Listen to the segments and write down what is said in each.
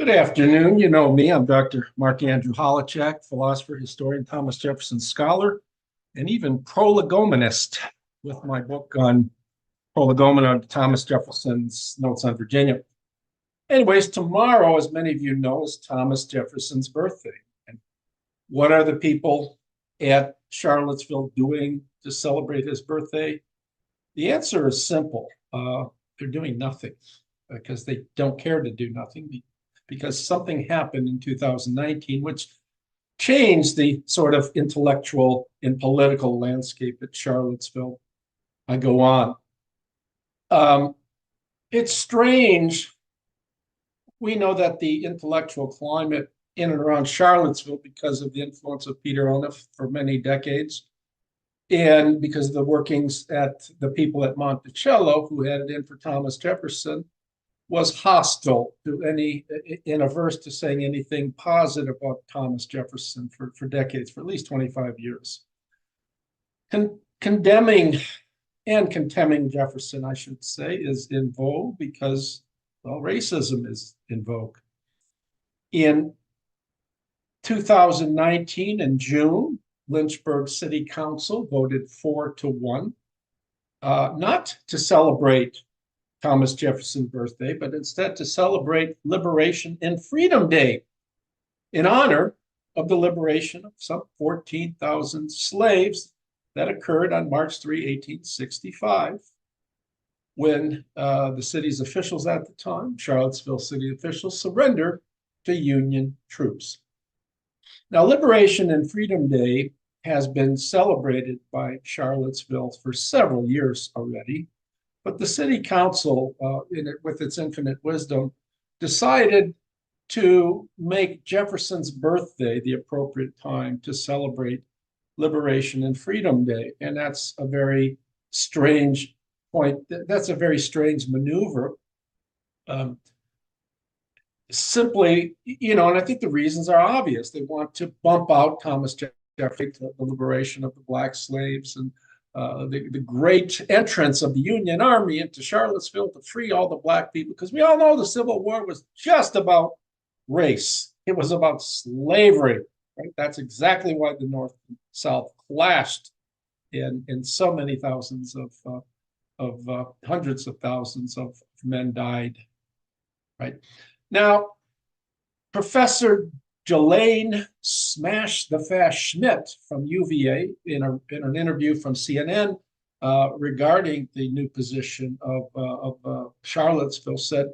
Good afternoon. You know me. I'm Dr. Mark Andrew Holacek, philosopher, historian, Thomas Jefferson scholar, and even prolegomenist with my book on prolegomena of Thomas Jefferson's Notes on Virginia. Anyways, tomorrow, as many of you know, is Thomas Jefferson's birthday. And what are the people at Charlottesville doing to celebrate his birthday? The answer is simple. They're doing nothing because they don't care to do nothing, because something happened in 2019 which changed the sort of intellectual and political landscape at Charlottesville. I go on. It's strange. We know that the intellectual climate in and around Charlottesville, because of the influence of Peter Onuf for many decades, and because of the workings at the people at Monticello who had it in for Thomas Jefferson, was hostile to and averse to saying anything positive about Thomas Jefferson for decades, for at least 25 years. Condemning and contemning Jefferson, I should say, is in vogue because, well, racism is in vogue. In 2019, in June, Lynchburg City Council voted 4-1 not to celebrate Thomas Jefferson's birthday, but instead to celebrate Liberation and Freedom Day in honor of the liberation of some 14,000 slaves that occurred on March 3, 1865, when the city's officials at the time, Charlottesville city officials, surrendered to Union troops. Now, Liberation and Freedom Day has been celebrated by Charlottesville for several years already. But the city council, with its infinite wisdom, decided to make Jefferson's birthday the appropriate time to celebrate Liberation and Freedom Day. And that's a very strange point. That's a very strange maneuver. Simply, and I think the reasons are obvious. They want to bump out Thomas Jefferson, the liberation of the black slaves, and the great entrance of the Union Army into Charlottesville to free all the black people, because we all know the Civil War was just about race. It was about slavery, right? That's exactly why the North and South clashed, and so many thousands of hundreds of thousands of men died, right? Now, Professor Jelaine Smash the Fast Schmidt from UVA, in an interview from CNN regarding the new position of Charlottesville, said,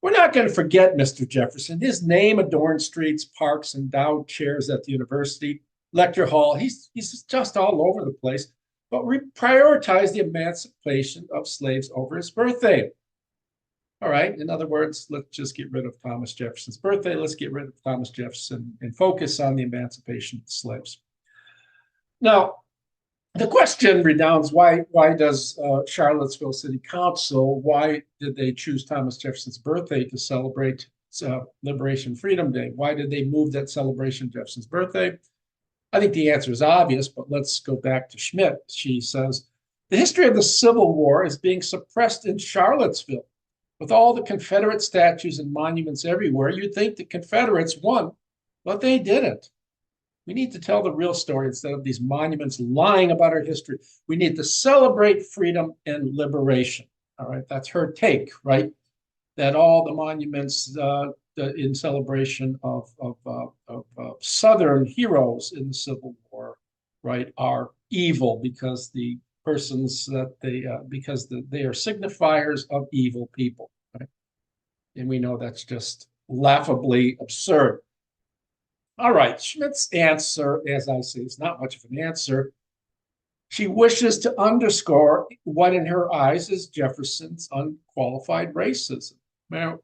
"We're not going to forget Mr. Jefferson. His name adorned streets, parks, endowed chairs at the university, lecture hall. He's just all over the place. But we prioritize the emancipation of slaves over his birthday." All right. In other words, let's just get rid of Thomas Jefferson's birthday. Let's get rid of Thomas Jefferson and focus on the emancipation of the slaves. Now, the question redounds, why does Charlottesville City Council, why did they choose Thomas Jefferson's birthday to celebrate Liberation Freedom Day? Why did they move that celebration of Jefferson's birthday? I think the answer is obvious, but let's go back to Schmidt. She says, "The history of the Civil War is being suppressed in Charlottesville. With all the Confederate statues and monuments everywhere, you'd think the Confederates won, but they didn't. We need to tell the real story instead of these monuments lying about our history. We need to celebrate freedom and liberation." All right, that's her take, right? That all the monuments in celebration of Southern heroes in the Civil War, right, are evil because the persons that they are signifiers of evil people, right? And we know that's just laughably absurd. All right, Schmidt's answer, as I say, is not much of an answer. She wishes to underscore what in her eyes is Jefferson's unqualified racism. Now,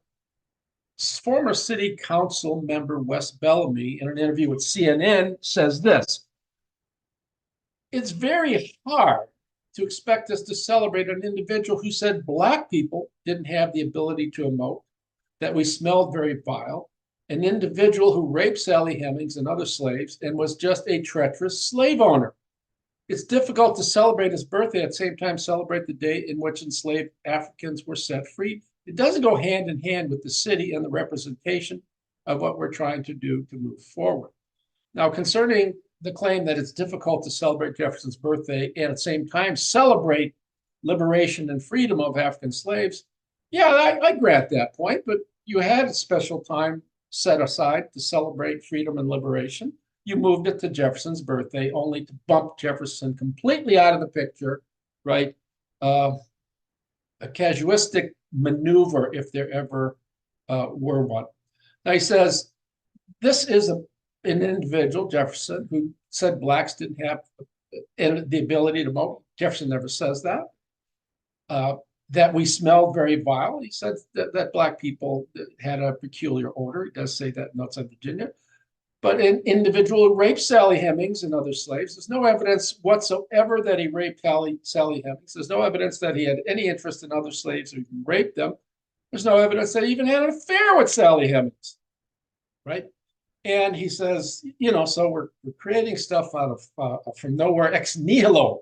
former city council member Wes Bellamy, in an interview with CNN, says this: "It's very hard to expect us to celebrate an individual who said black people didn't have the ability to emote, that we smelled very vile, an individual who raped Sally Hemings and other slaves and was just a treacherous slave owner. It's difficult to celebrate his birthday at the same time celebrate the day in which enslaved Africans were set free. It doesn't go hand in hand with the city and the representation of what we're trying to do to move forward. Now, concerning the claim that it's difficult to celebrate Jefferson's birthday and at the same time celebrate liberation and freedom of African slaves, yeah, I grant that point, but you had a special time set aside to celebrate freedom and liberation. You moved it to Jefferson's birthday only to bump Jefferson completely out of the picture, right? A casuistic maneuver, if there ever were one. Now he says, this is an individual, Jefferson, who said blacks didn't have the ability to vote. Jefferson never says that. That we smelled very vile. He said that black people had a peculiar odor. He does say that in outside Virginia. But an individual who raped Sally Hemings and other slaves, there's no evidence whatsoever that he raped Sally Hemings. There's no evidence that he had any interest in other slaves or even raped them. There's no evidence that he even had an affair with Sally Hemings, right? And he says, so we're creating stuff out of from nowhere, ex nihilo,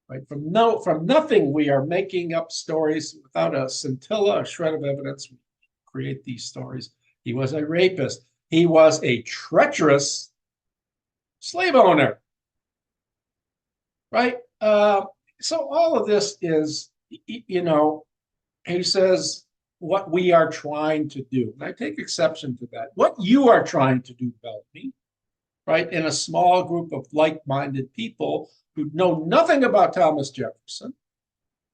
right? From nothing, we are making up stories without a scintilla, a shred of evidence. We create these stories. He was a rapist. He was a treacherous slave owner, right? So all of this is, he says what we are trying to do. And I take exception to that. What you are trying to do, Bellamy, right, in a small group of like-minded people who know nothing about Thomas Jefferson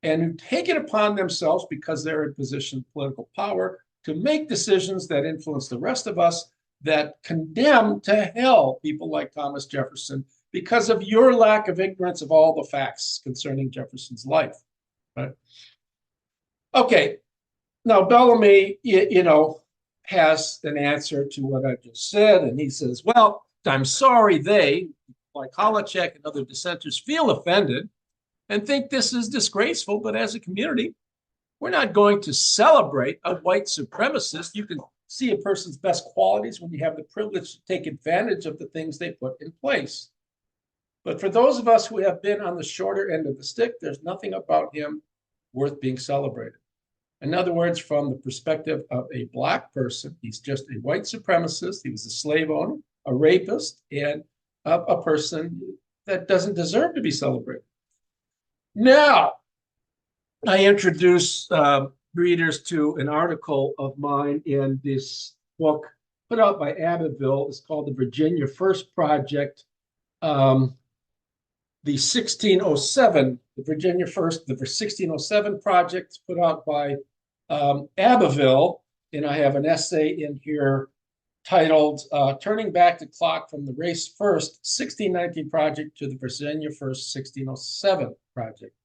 and who take it upon themselves because they're in position of political power to make decisions that influence the rest of us, that condemn to hell people like Thomas Jefferson because of your lack of ignorance of all the facts concerning Jefferson's life. Right? Okay, now Bellamy, has an answer to what I just said, and he says, well, I'm sorry they, like Holacek and other dissenters, feel offended and think this is disgraceful, but as a community, we're not going to celebrate a white supremacist. You can see a person's best qualities when you have the privilege to take advantage of the things they put in place. But for those of us who have been on the shorter end of the stick, there's nothing about him worth being celebrated. In other words, from the perspective of a black person, he's just a white supremacist. He was a slave owner, a rapist, and a person that doesn't deserve to be celebrated. Now, I introduce readers to an article of mine in this book put out by Abbeville. It's called the Virginia First Project, the 1607, the Virginia First, the 1607 project put out by Abbeville. And I have an essay in here titled Turning Back the Clock from the Race First 1619 Project to the Virginia First 1607 Project.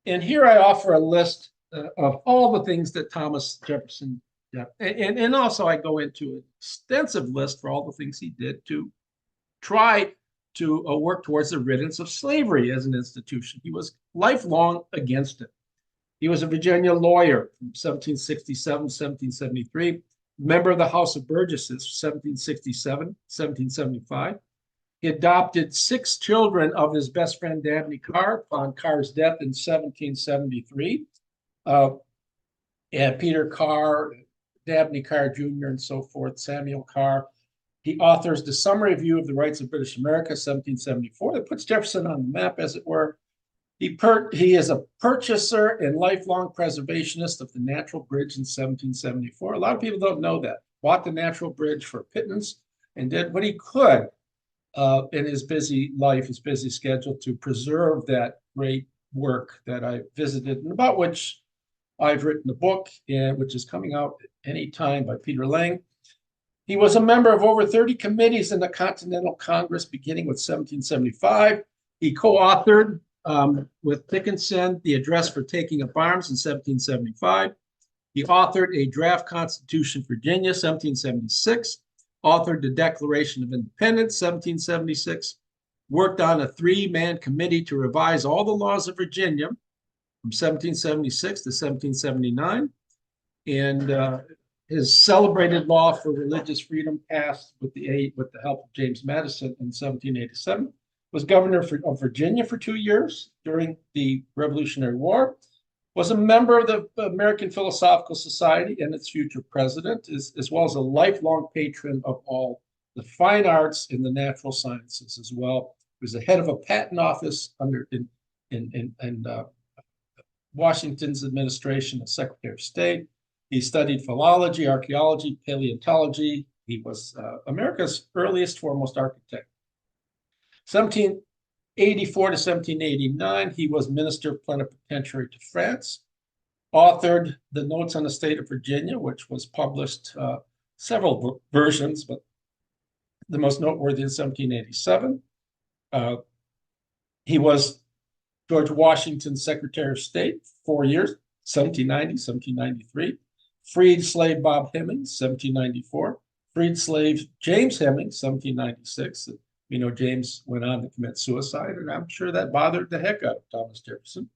And here I offer a list of all the things that Thomas Jefferson did. And also I go into an extensive list for all the things he did to try to work towards the riddance of slavery as an institution. He was lifelong against it. He was a Virginia lawyer from 1767, 1773, member of the House of Burgesses, 1767, 1775. He adopted 6 children of his best friend, Dabney Carr, upon Carr's death in 1773. And Peter Carr, Dabney Carr Jr., and so forth, Samuel Carr. He authors the Summary View of the Rights of British America, 1774. That puts Jefferson on the map, as it were. He is a purchaser and lifelong preservationist of the Natural Bridge in 1774. A lot of people don't know that. Bought the Natural Bridge for pittance and did what he could in his busy life, his busy schedule, to preserve that great work that I visited and about which I've written a book, which is coming out anytime, by Peter Lang. He was a member of over 30 committees in the Continental Congress, beginning with 1775. He co-authored with Dickinson the Address for Taking Up Arms in 1775. He authored a draft Constitution for Virginia, 1776. Authored the Declaration of Independence, 1776. Worked on a 3-man committee to revise all the laws of Virginia from 1776 to 1779. And his celebrated law for religious freedom passed with the help of James Madison in 1787. Was governor of Virginia for 2 years during the Revolutionary War. was a member of the American Philosophical Society and its future president, as well as a lifelong patron of all the fine arts and the natural sciences as well. He was the head of a patent office in Washington's administration as Secretary of State. He studied philology, archaeology, paleontology. He was America's earliest foremost architect. 1784 to 1789, he was minister plenipotentiary to France, authored the Notes on the State of Virginia, which was published several versions, but the most noteworthy in 1787. He was George Washington's Secretary of State 4 years, 1790, 1793. Freed slave Bob Hemings, 1794. Freed slave James Hemings, 1796. You know, James went on to commit suicide, and I'm sure that bothered the heck out of Thomas Jefferson.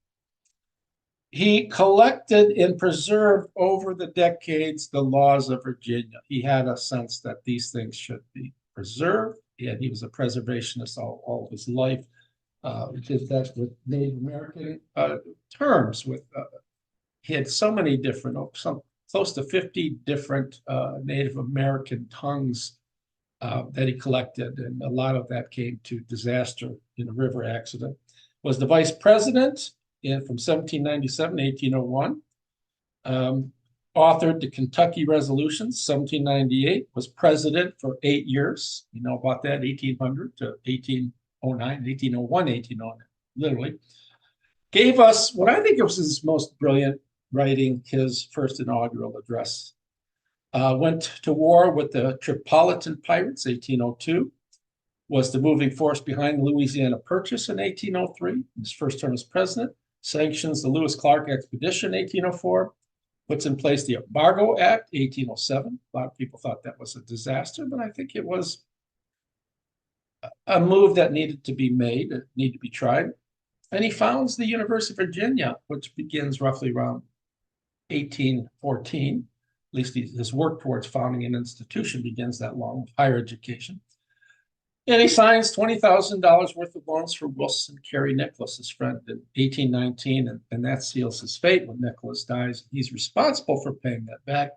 He collected and preserved over the decades the laws of Virginia. He had a sense that these things should be preserved, and he was a preservationist all of his life. Did that with Native American terms. He had so many different, close to 50 different Native American tongues that he collected, and a lot of that came to disaster in a river accident. Was the vice president from 1797 to 1801. Authored the Kentucky Resolutions, 1798. Was president for 8 years. You know about that, 1800 to 1809, 1801, 1809, literally. Gave us what I think was his most brilliant writing, his first inaugural address. Went to war with the Tripolitan Pirates, 1802. Was the moving force behind the Louisiana Purchase in 1803. His first term as president. Sanctions the Lewis Clark Expedition, 1804. Puts in place the Embargo Act, 1807. A lot of people thought that was a disaster, but I think it was a move that needed to be made, it needed to be tried. And he founds the University of Virginia, which begins roughly around 1814. At least his work towards founding an institution begins that long, higher education. And he signs $20,000 worth of loans for Wilson Carey Nicholas, his friend, in 1819, and that seals his fate when Nicholas dies. He's responsible for paying that back.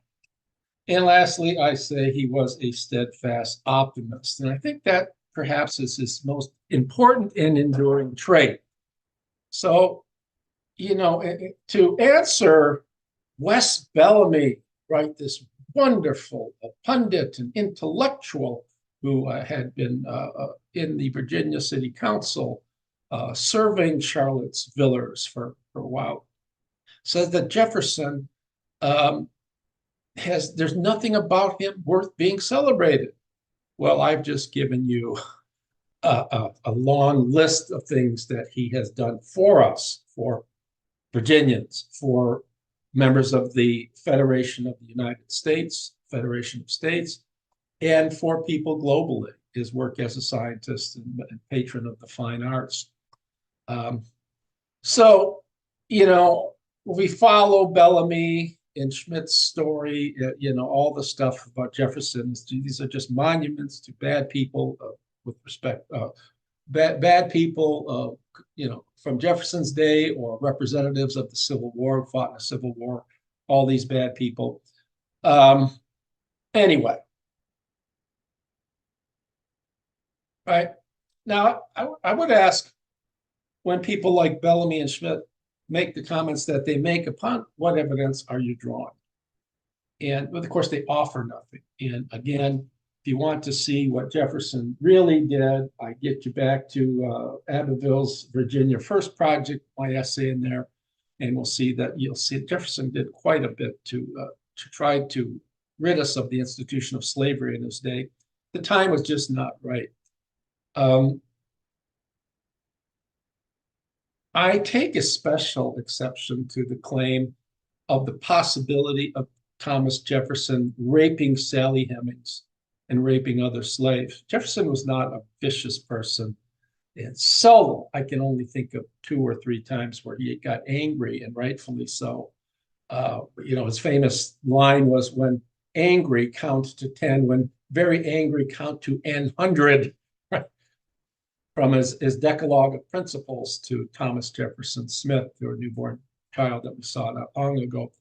And lastly, I say he was a steadfast optimist. And I think that perhaps is his most important and enduring trait. So, you know, to answer Wes Bellamy, right, this wonderful pundit and intellectual who had been in the Virginia City Council, serving Charlottesvilleers for a while, says that Jefferson there's nothing about him worth being celebrated. Well, I've just given you a long list of things that he has done for us, for Virginians, for members of the Federation of the United States, Federation of States, and for people globally, his work as a scientist and patron of the fine arts. So, you know, we follow Bellamy and Schmidt's story, you know, all the stuff about Jefferson. These are just monuments to bad people with respect, bad people, you know, from Jefferson's day or representatives of the Civil War who fought in the Civil War, all these bad people. Anyway. Right. Now, I would ask, when people like Bellamy and Schmidt make the comments that they make, upon what evidence are you drawing? And of course, they offer nothing. And again, if you want to see what Jefferson really did, I get you back to Abbeville's Virginia First Project, my essay in there, and we'll see that you'll see Jefferson did quite a bit to try to rid us of the institution of slavery in his day. The time was just not right. I take a special exception to the claim of the possibility of Thomas Jefferson raping Sally Hemings and raping other slaves. Jefferson was not a vicious person, and seldom, I can only think of 2 or 3 times where he got angry, and rightfully so. You know, his famous line was, when angry, count to 10, when very angry, count to 100. From his Decalogue of Principles to Thomas Jefferson Smith, your newborn child that we saw not long ago.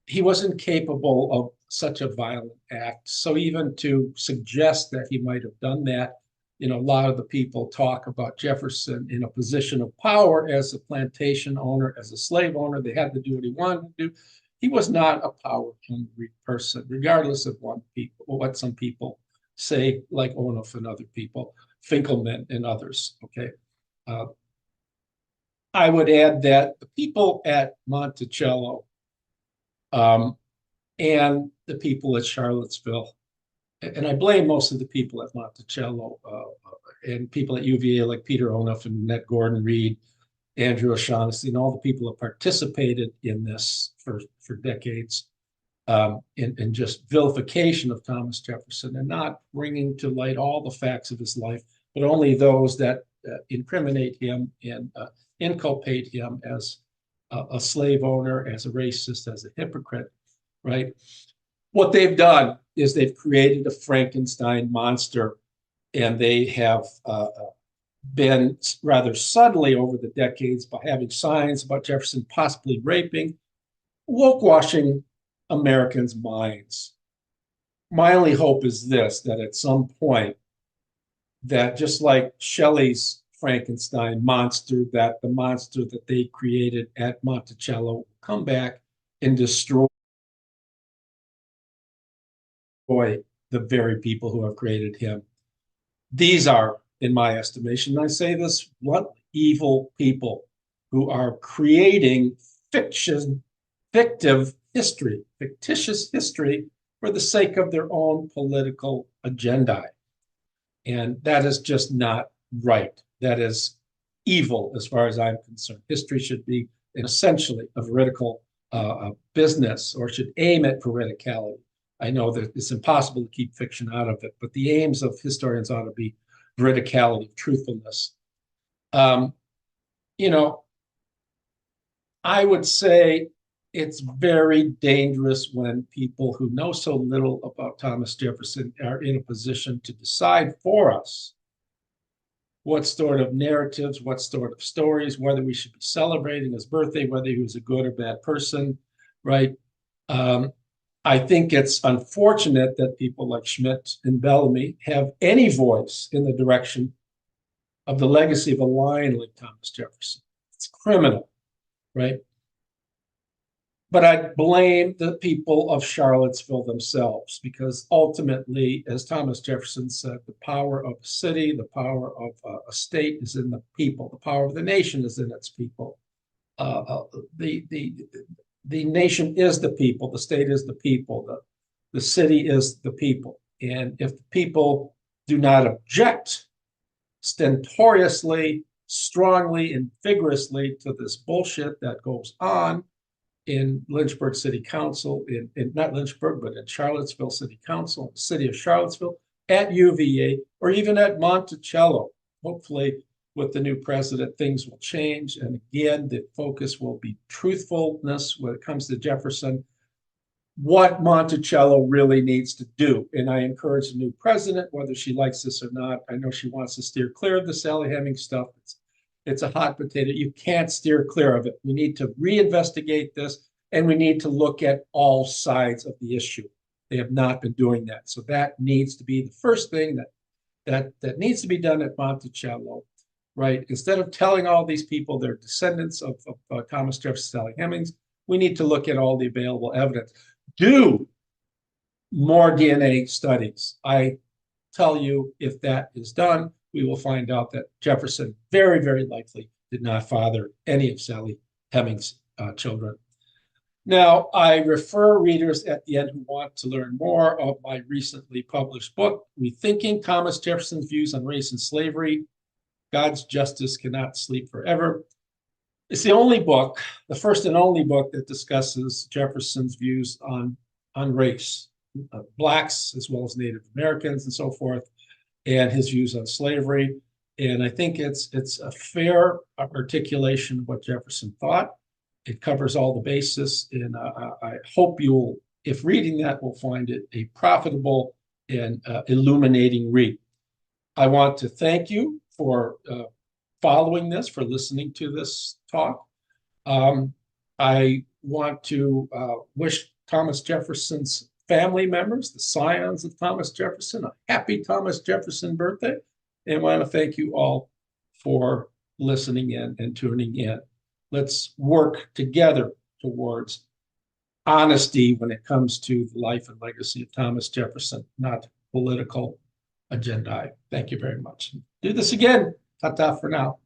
He wasn't capable of such a violent act. So even to suggest that he might have done that, a lot of the people talk about Jefferson in a position of power as a plantation owner, as a slave owner. They had to do what he wanted to do. He was not a power-hungry person, regardless of what some people say, like Onof and other people, Finkelman and others. Okay. I would add that the people at Monticello and the people at Charlottesville, and I blame most of the people at Monticello and people at UVA like Peter Onof and Ned Gordon Reed, Andrew O'Shaughnessy, and all the people that participated in this for decades in just vilification of Thomas Jefferson and not bringing to light all the facts of his life, but only those that incriminate him and inculpate him as a slave owner, as a racist, as a hypocrite, right? What they've done is they've created a Frankenstein monster, and they have been rather subtly over the decades by having signs about Jefferson possibly raping, woke-washing Americans' minds. My only hope is this, that at some point, that just like Shelley's Frankenstein monster, that the monster that they created at Monticello will come back and destroy the very people who have created him. These are, in my estimation, and I say this bluntly, evil people who are creating fictitious history for the sake of their own political agenda. And that is just not right. That is evil as far as I'm concerned. History should be essentially a veridical business, or should aim at veridicality. I know that it's impossible to keep fiction out of it, but the aims of historians ought to be veridicality, truthfulness. I would say it's very dangerous when people who know so little about Thomas Jefferson are in a position to decide for us what sort of narratives, what sort of stories, whether we should be celebrating his birthday, whether he was a good or bad person, right? I think it's unfortunate that people like Schmidt and Bellamy have any voice in the direction of the legacy of a lion like Thomas Jefferson. It's criminal, right? But I blame the people of Charlottesville themselves, because ultimately, as Thomas Jefferson said, the power of a city, the power of a state is in the people. The power of the nation is in its people. The nation is the people. The state is the people. The city is the people. And if the people do not object stentoriously, strongly, and vigorously to this bullshit that goes on in Lynchburg City Council, in not Lynchburg, but in Charlottesville City Council, the city of Charlottesville, at UVA, or even at Monticello. Hopefully, with the new president, things will change. And again, the focus will be truthfulness when it comes to Jefferson, what Monticello really needs to do. And I encourage the new president, whether she likes this or not, I know she wants to steer clear of the Sally Hemings stuff. It's a hot potato. You can't steer clear of it. We need to reinvestigate this, and we need to look at all sides of the issue. They have not been doing that. So that needs to be the first thing that needs to be done at Monticello, right? Instead of telling all these people they're descendants of Thomas Jefferson, Sally Hemings, we need to look at all the available evidence. Do more DNA studies. I tell you, if that is done, we will find out that Jefferson very, very likely did not father any of Sally Hemings' children. Now, I refer readers at the end who want to learn more of my recently published book, Rethinking Thomas Jefferson's Views on Race and Slavery, God's Justice Cannot Sleep Forever. It's the only book, the first and only book, that discusses Jefferson's views on race, Blacks as well as Native Americans and so forth, and his views on slavery. And I think it's a fair articulation of what Jefferson thought. It covers all the bases, and I hope you'll, if reading that, will find it a profitable and illuminating read. I want to thank you for following this, for listening to this talk. I want to wish Thomas Jefferson's family members, the scions of Thomas Jefferson, a happy Thomas Jefferson birthday. And I want to thank you all for listening in and tuning in. Let's work together towards honesty when it comes to the life and legacy of Thomas Jefferson, not political agenda. Thank you very much. Do this again. Ta-ta for now.